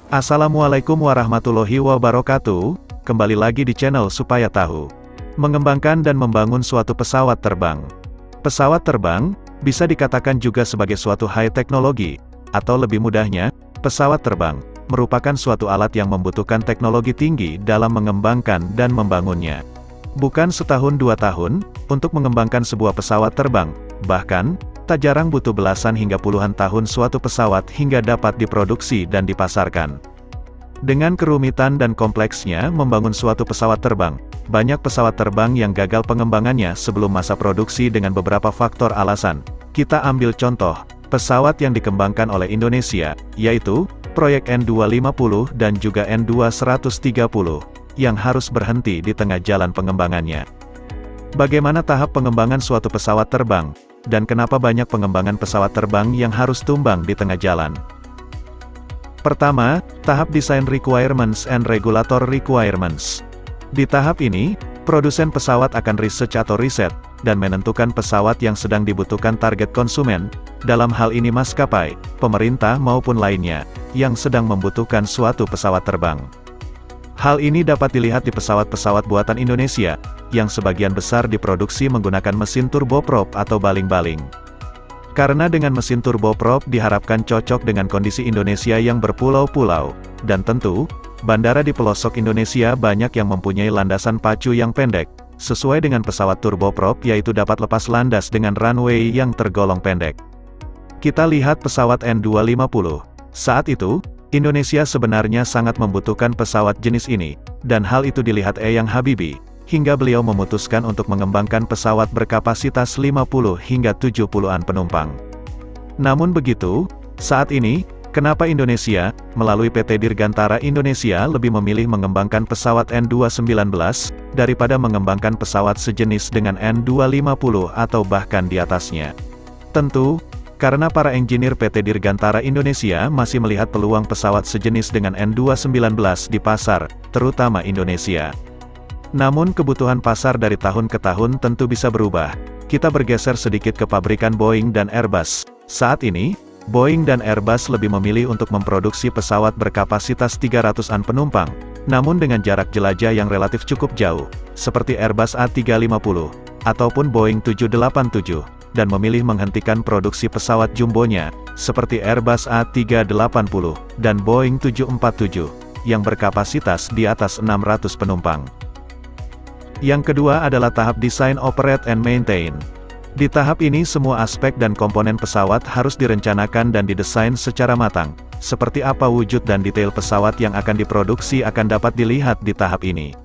Assalamualaikum warahmatullahi wabarakatuh, kembali lagi di channel Supaya Tahu. Mengembangkan dan membangun suatu pesawat terbang. Pesawat terbang, bisa dikatakan juga sebagai suatu high teknologi, atau lebih mudahnya, pesawat terbang, merupakan suatu alat yang membutuhkan teknologi tinggi dalam mengembangkan dan membangunnya. Bukan setahun dua tahun, untuk mengembangkan sebuah pesawat terbang, bahkan, tak jarang butuh belasan hingga puluhan tahun suatu pesawat hingga dapat diproduksi dan dipasarkan. Dengan kerumitan dan kompleksnya membangun suatu pesawat terbang, banyak pesawat terbang yang gagal pengembangannya sebelum masa produksi dengan beberapa faktor alasan. Kita ambil contoh, pesawat yang dikembangkan oleh Indonesia, yaitu, proyek N250 dan juga N2-130, yang harus berhenti di tengah jalan pengembangannya. Bagaimana tahap pengembangan suatu pesawat terbang? Dan kenapa banyak pengembangan pesawat terbang yang harus tumbang di tengah jalan? Pertama, tahap Design Requirements and Regulator Requirements. Di tahap ini, produsen pesawat akan research atau riset, dan menentukan pesawat yang sedang dibutuhkan target konsumen, dalam hal ini maskapai, pemerintah maupun lainnya, yang sedang membutuhkan suatu pesawat terbang. Hal ini dapat dilihat di pesawat-pesawat buatan Indonesia, yang sebagian besar diproduksi menggunakan mesin turboprop atau baling-baling. Karena dengan mesin turboprop diharapkan cocok dengan kondisi Indonesia yang berpulau-pulau, dan tentu, bandara di pelosok Indonesia banyak yang mempunyai landasan pacu yang pendek, sesuai dengan pesawat turboprop yaitu dapat lepas landas dengan runway yang tergolong pendek. Kita lihat pesawat N250. Saat itu, Indonesia sebenarnya sangat membutuhkan pesawat jenis ini, dan hal itu dilihat Eyang Habibie, hingga beliau memutuskan untuk mengembangkan pesawat berkapasitas 50 hingga 70-an penumpang. Namun begitu, saat ini, kenapa Indonesia, melalui PT Dirgantara Indonesia lebih memilih mengembangkan pesawat N219, daripada mengembangkan pesawat sejenis dengan N250 atau bahkan di atasnya? Tentu, karena para engineer PT Dirgantara Indonesia masih melihat peluang pesawat sejenis dengan N219 di pasar, terutama Indonesia. Namun kebutuhan pasar dari tahun ke tahun tentu bisa berubah. Kita bergeser sedikit ke pabrikan Boeing dan Airbus. Saat ini, Boeing dan Airbus lebih memilih untuk memproduksi pesawat berkapasitas 300-an penumpang, namun dengan jarak jelajah yang relatif cukup jauh, seperti Airbus A350, ataupun Boeing 787. Dan memilih menghentikan produksi pesawat jumbonya, seperti Airbus A380, dan Boeing 747, yang berkapasitas di atas 600 penumpang. Yang kedua adalah tahap Design Operate and Maintain. Di tahap ini semua aspek dan komponen pesawat harus direncanakan dan didesain secara matang. Seperti apa wujud dan detail pesawat yang akan diproduksi akan dapat dilihat di tahap ini.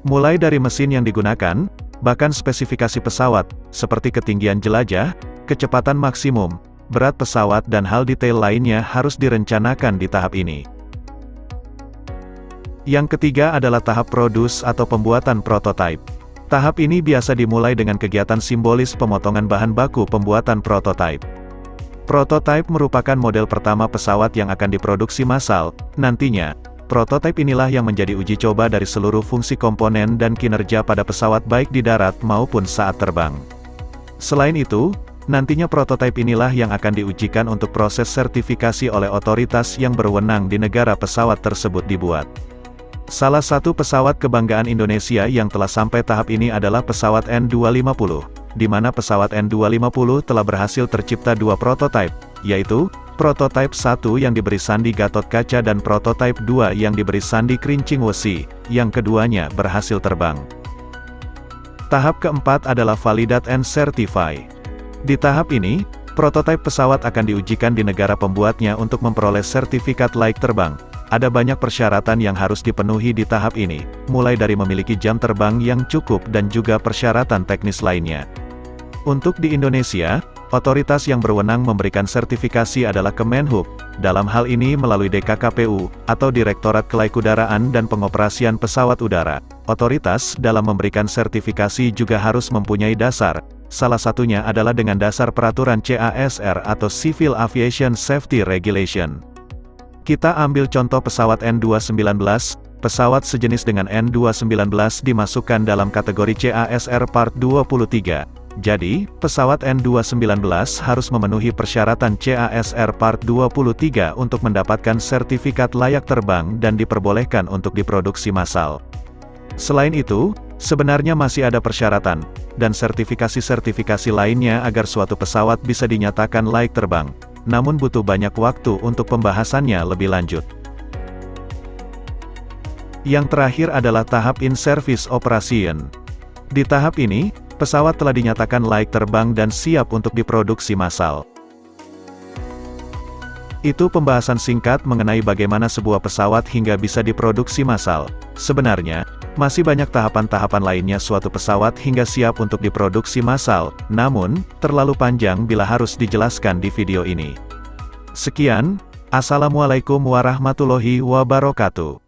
Mulai dari mesin yang digunakan, bahkan spesifikasi pesawat, seperti ketinggian jelajah, kecepatan maksimum, berat pesawat dan hal detail lainnya harus direncanakan di tahap ini. Yang ketiga adalah tahap Produce atau pembuatan prototipe. Tahap ini biasa dimulai dengan kegiatan simbolis pemotongan bahan baku pembuatan prototipe. Prototipe merupakan model pertama pesawat yang akan diproduksi massal, nantinya. Prototipe inilah yang menjadi uji coba dari seluruh fungsi komponen dan kinerja pada pesawat baik di darat maupun saat terbang. Selain itu, nantinya prototipe inilah yang akan diujikan untuk proses sertifikasi oleh otoritas yang berwenang di negara pesawat tersebut dibuat. Salah satu pesawat kebanggaan Indonesia yang telah sampai tahap ini adalah pesawat N250, di mana pesawat N250 telah berhasil tercipta dua prototipe, yaitu prototipe 1 yang diberi sandi Gatot Kaca dan prototipe 2 yang diberi sandi Kerincing Wesi, yang keduanya berhasil terbang. Tahap keempat adalah Validate and Certify. Di tahap ini, prototipe pesawat akan diujikan di negara pembuatnya untuk memperoleh sertifikat layak terbang. Ada banyak persyaratan yang harus dipenuhi di tahap ini, mulai dari memiliki jam terbang yang cukup dan juga persyaratan teknis lainnya. Untuk di Indonesia, otoritas yang berwenang memberikan sertifikasi adalah Kemenhub, dalam hal ini melalui DKKPU, atau Direktorat Kelaykudaraan dan Pengoperasian Pesawat Udara. Otoritas dalam memberikan sertifikasi juga harus mempunyai dasar, salah satunya adalah dengan dasar peraturan CASR atau Civil Aviation Safety Regulation. Kita ambil contoh pesawat N219, pesawat sejenis dengan N219 dimasukkan dalam kategori CASR Part 23. Jadi, pesawat N219 harus memenuhi persyaratan CASR Part 23 untuk mendapatkan sertifikat layak terbang dan diperbolehkan untuk diproduksi massal. Selain itu, sebenarnya masih ada persyaratan dan sertifikasi-sertifikasi lainnya agar suatu pesawat bisa dinyatakan layak terbang, namun butuh banyak waktu untuk pembahasannya lebih lanjut. Yang terakhir adalah tahap in-service operation. Di tahap ini, pesawat telah dinyatakan layak terbang dan siap untuk diproduksi massal. Itu pembahasan singkat mengenai bagaimana sebuah pesawat hingga bisa diproduksi massal. Sebenarnya, masih banyak tahapan-tahapan lainnya suatu pesawat hingga siap untuk diproduksi massal, namun, terlalu panjang bila harus dijelaskan di video ini. Sekian, Assalamualaikum warahmatullahi wabarakatuh.